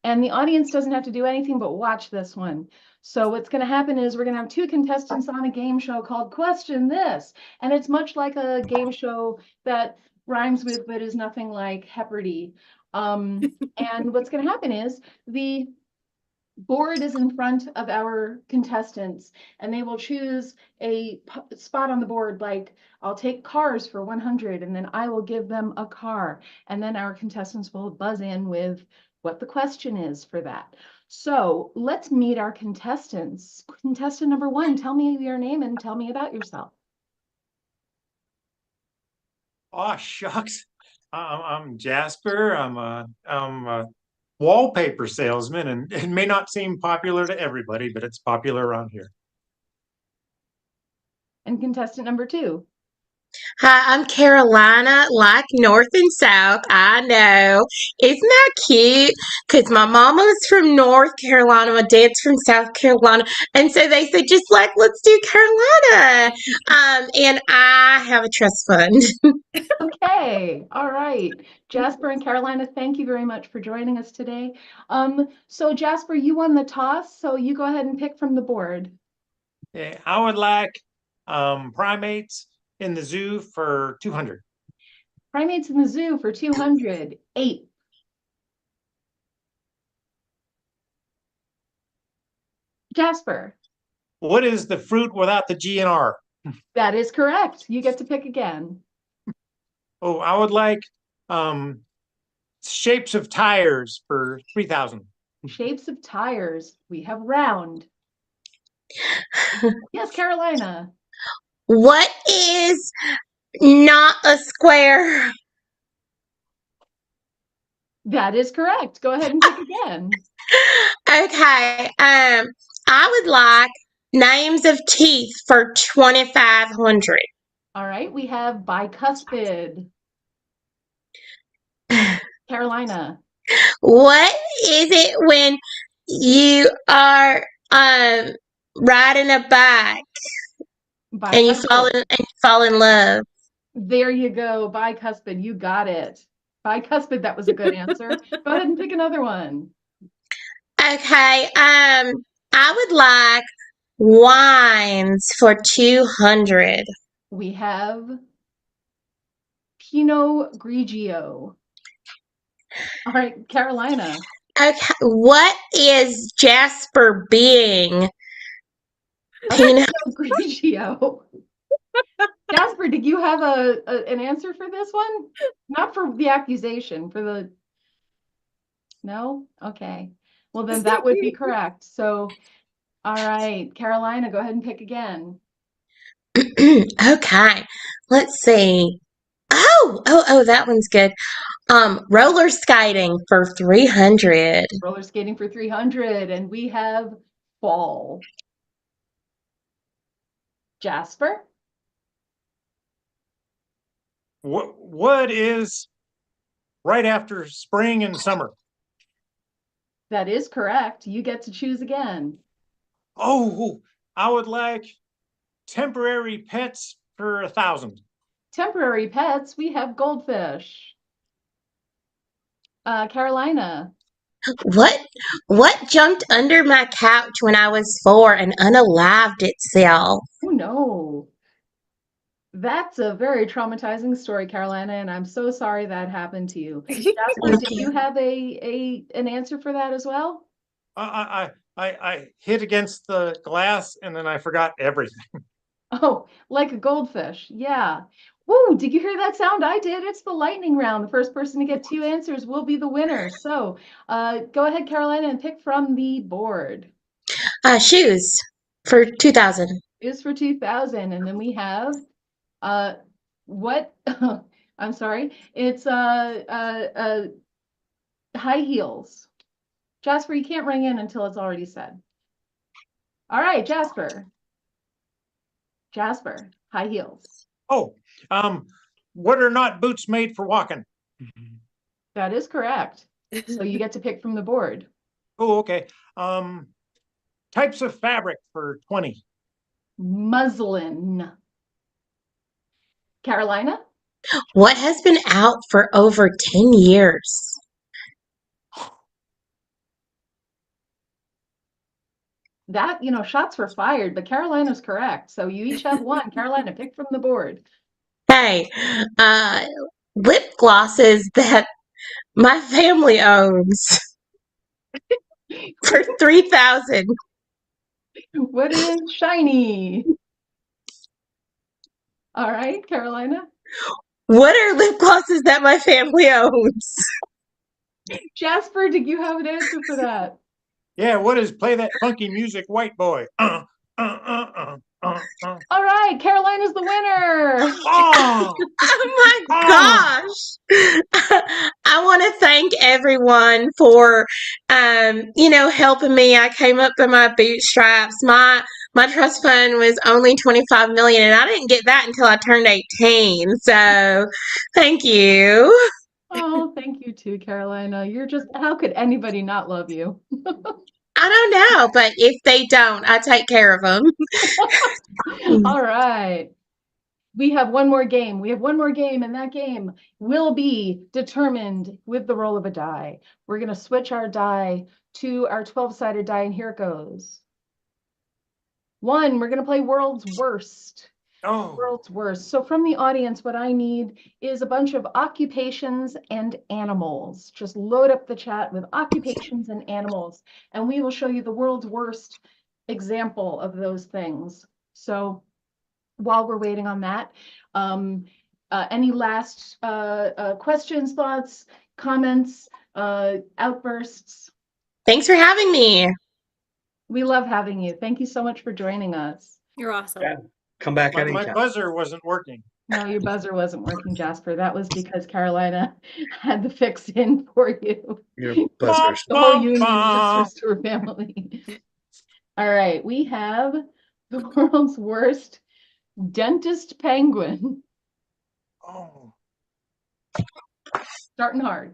And the audience doesn't have to do anything but watch this one. So what's gonna happen is we're gonna have two contestants on a game show called Question This. And it's much like a game show that rhymes with but is nothing like Jeopardy. And what's gonna happen is the board is in front of our contestants and they will choose a spot on the board, like I'll take cars for 100 and then I will give them a car, and then our contestants will buzz in with what the question is for that. So let's meet our contestants. Contestant number one, tell me your name and tell me about yourself. Oh, shucks. I'm Jasper. I'm a wallpaper salesman, and it may not seem popular to everybody, but it's popular around here. And contestant number two. Hi, I'm Carolina, like North and South. I know. Isn't that cute? Because my mama's from North Carolina, my dad's from South Carolina. And so they said, just like, let's do Carolina. And I have a trust fund. Okay, all right. Jasper and Carolina, thank you very much for joining us today. So Jasper, you won the toss, so you go ahead and pick from the board. Yeah, I would like primates in the zoo for 200. Primates in the zoo for 200. 8. Jasper, What is the fruit without the G and R? that is correct. You get to pick again. Oh, I would like shapes of tires for 3,000. Shapes of tires. We have round. Yes, Carolina. What is not a square? That is correct. Go ahead and pick again. Okay. I would like names of teeth for 2,500. All right, we have bicuspid. Carolina. What is it when you are riding a bike and you fall in love? There you go. Bicuspid. You got it. Bicuspid. That was a good answer. Go ahead and pick another one. Okay. I would like wines for 200. We have Pinot Grigio. All right, Carolina. Okay. What is Jasper being? Pinot Grigio. Jasper, did you have an answer for this one? Not for the accusation, for the... No? Okay. Well, then that would be correct. So, all right, Carolina, go ahead and pick again. Okay, let's see. Oh, that one's good. Roller skating for 300. Roller skating for 300, and we have fall. Jasper? What is right after spring and summer? That is correct. You get to choose again. Oh, I would like temporary pets for 1,000. Temporary pets, we have goldfish. Carolina. What jumped under my couch when I was 4 and unalived itself? Oh no. That's a very traumatizing story, Carolina, and I'm so sorry that happened to you. Jasper, Thank did you. you have an answer for that as well? I hit against the glass and then I forgot everything. Oh, like a goldfish. Yeah. Woo, did you hear that sound? I did. It's the lightning round. The first person to get 2 answers will be the winner. So, go ahead, Carolina, and pick from the board. Shoes for 2,000. Is for 2000, and then we have uh what I'm sorry. It's high heels. Jasper, you can't ring in until it's already said. All right, Jasper. Jasper, high heels. Oh, what are not boots made for walking? That is correct. So you get to pick from the board. Oh, okay. Types of fabric for 20. Muslin. Carolina? What has been out for over 10 years? That, shots were fired, but Carolina's correct. So you each have one. Carolina, pick from the board. Hey, uh, lip glosses that my family owns for 3,000. What is shiny? All right, Carolina. What are lip glosses that my family owns? Jasper, did you have an answer for that? Yeah, what is play that funky music, white boy? All right, Carolina's the winner. Oh, Oh my oh. gosh. I want to thank everyone for helping me. I came up by my bootstraps. My trust fund was only 25 million and I didn't get that until I turned 18. So, thank you. Oh, thank you too, Carolina. How could anybody not love you? I don't know, but if they don't, I take care of them. All right. We have one more game. We have one more game, and that game will be determined with the roll of a die. We're going to switch our die to our 12-sided die, and here it goes. One, we're going to play World's Worst. Oh, World's Worst. So from the audience, what I need is a bunch of occupations and animals. Just load up the chat with occupations and animals, and we will show you the world's worst example of those things. So while we're waiting on that, any last questions, thoughts, comments, outbursts? Thanks for having me. We love having you. Thank you so much for joining us. You're awesome. Yeah. Come back my anytime. buzzer wasn't working. No, your buzzer wasn't working, Jasper. That was because Carolina had the fix in for you. Your Bum, buzzers. The whole bum, union just bum. restore family. All right, we have the world's worst dentist penguin. Oh, Starting hard.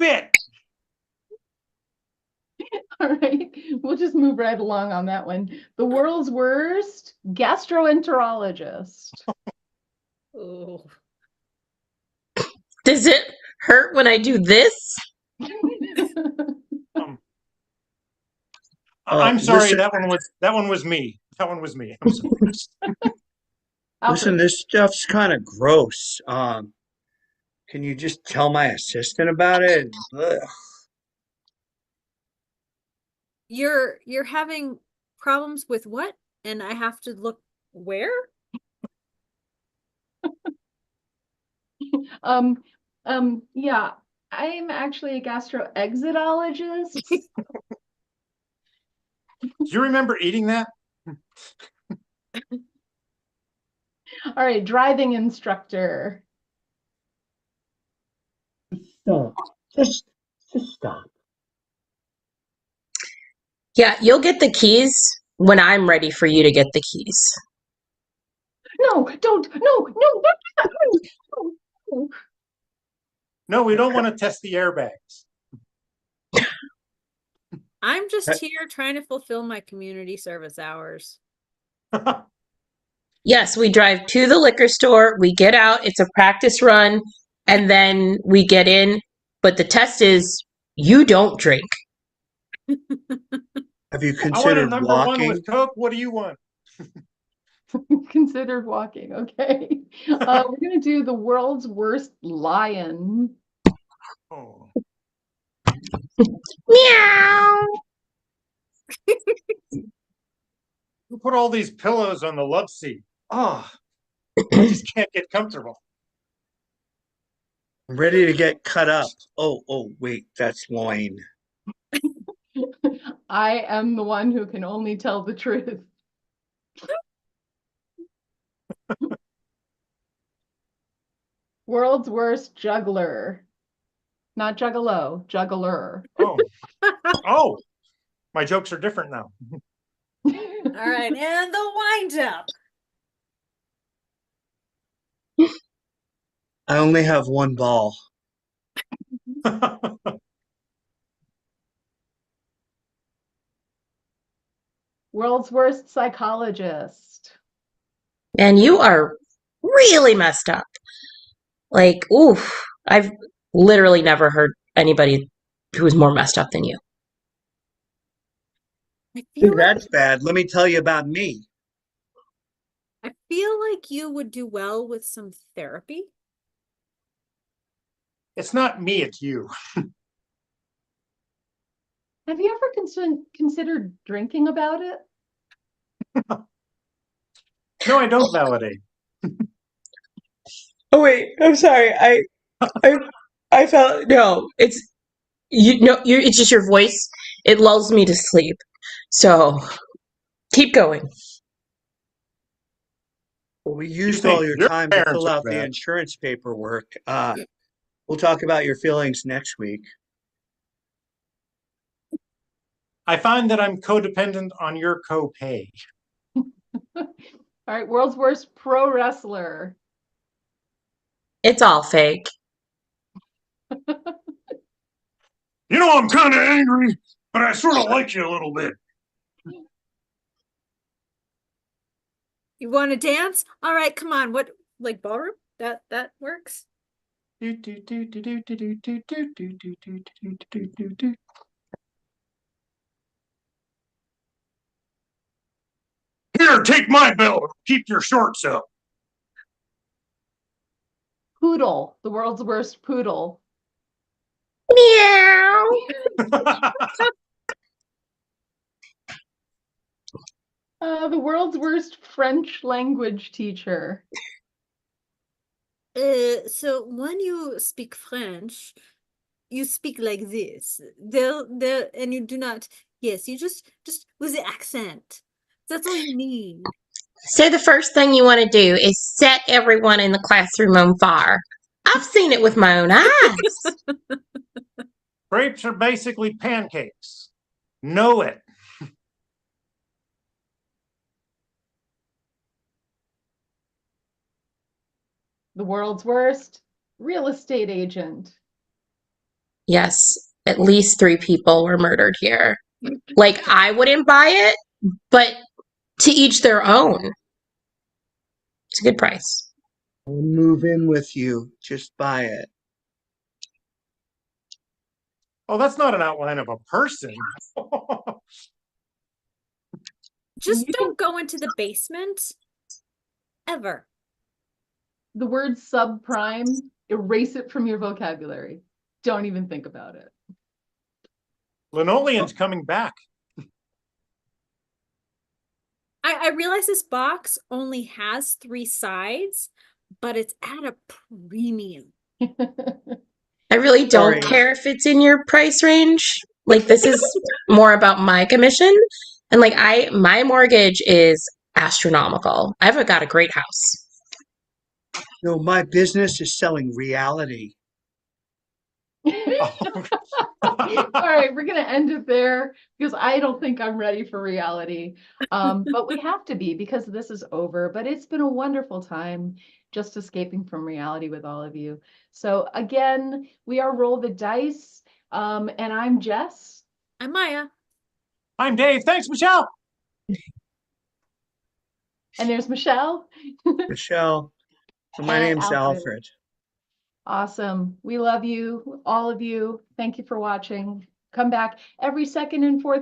spit. All right, we'll just move right along on that one. The world's worst gastroenterologist. Oh. Does it hurt when I do this? Um, I'm sorry. Listen, that one was me. That one was me. I'm sorry. listen, Alfred, this stuff's kind of gross. Can you just tell my assistant about it? Ugh. You're having problems with what? And I have to look Where? Yeah, I'm actually a gastroexitologist. Do you remember eating that? All right, driving instructor. Stop. Just stop. Yeah, you'll get the keys when I'm ready for you to get the keys. No, don't, no, no. No, we don't want to test the airbags. I'm just here trying to fulfill my community service hours. Yes, we drive to the liquor store, we get out, it's a practice run, and then we get in. But the test is you don't drink. Have you I want a considered number one walking? with Coke. What do you want? Considered walking. Okay. We're gonna do the world's worst lion. Oh. Meow. Who put all these pillows on the love seat? Oh, I just can't get comfortable. I'm ready to get cut up. Oh, wait, that's loin. I am the one who can only tell the truth. World's worst juggler. Not juggalo, juggler. Oh, oh, my jokes are different now. All right, and the wind up. I only have one ball. World's worst psychologist. And you are really messed up. Like, oof, I've literally never heard anybody who is more messed up than you. I See, feel like that's bad. Let me tell you about me. you would do well with some therapy. It's not me, it's you. Have you ever considered drinking about it? No, I don't validate. Oh wait, I'm sorry. I felt no. It's you. No, you. It's just your voice. It lulls me to sleep. So keep going. Well, we You used all think your your time to parents fill are out the bad. insurance paperwork. We'll talk about your feelings next week. I find that I'm codependent on your copay. All right, world's worst pro wrestler. It's all fake. You know, I'm kind of angry, but I sort of like you a little bit. You want to dance? All right, come on. What, like ballroom? That works. Here, take my belt. Keep your shorts up. Poodle, the world's worst poodle. Meow. The world's worst French language teacher. So when you speak French, you speak like this. There, and you do not. Yes, you just with the accent. That's all you need. So the first thing you want to do is set everyone in the classroom on fire. I've seen it with my own eyes. Grapes are basically pancakes. Know it. The world's worst real estate agent. Yes, at least 3 people were murdered here. Like, I wouldn't buy it, but to each their own. It's a good price. I'll move in with you. Just buy it. Oh, that's not an outline of a person. Just You don't go into the basement. Ever. The word subprime, erase it from your vocabulary. Don't even think about it. Linoleum's coming back. I realize this box only has 3 sides, but it's at a premium. I really don't Sorry. care if it's in your price range. Like, this is more about my commission. And like, my mortgage is astronomical. I've got a great house. No, my business is selling reality. All right, we're gonna end it there because I don't think I'm ready for reality. But we have to be because this is over. But it's been a wonderful time just escaping from reality with all of you. So again, we are Roll the Dice. And I'm Jess. I'm Maya. I'm Dave. Thanks, Michelle. And there's Michelle. Michelle, and my And name's Alfred. Alfred. Awesome. We love you, all of you. Thank you for watching. Come back every second and fourth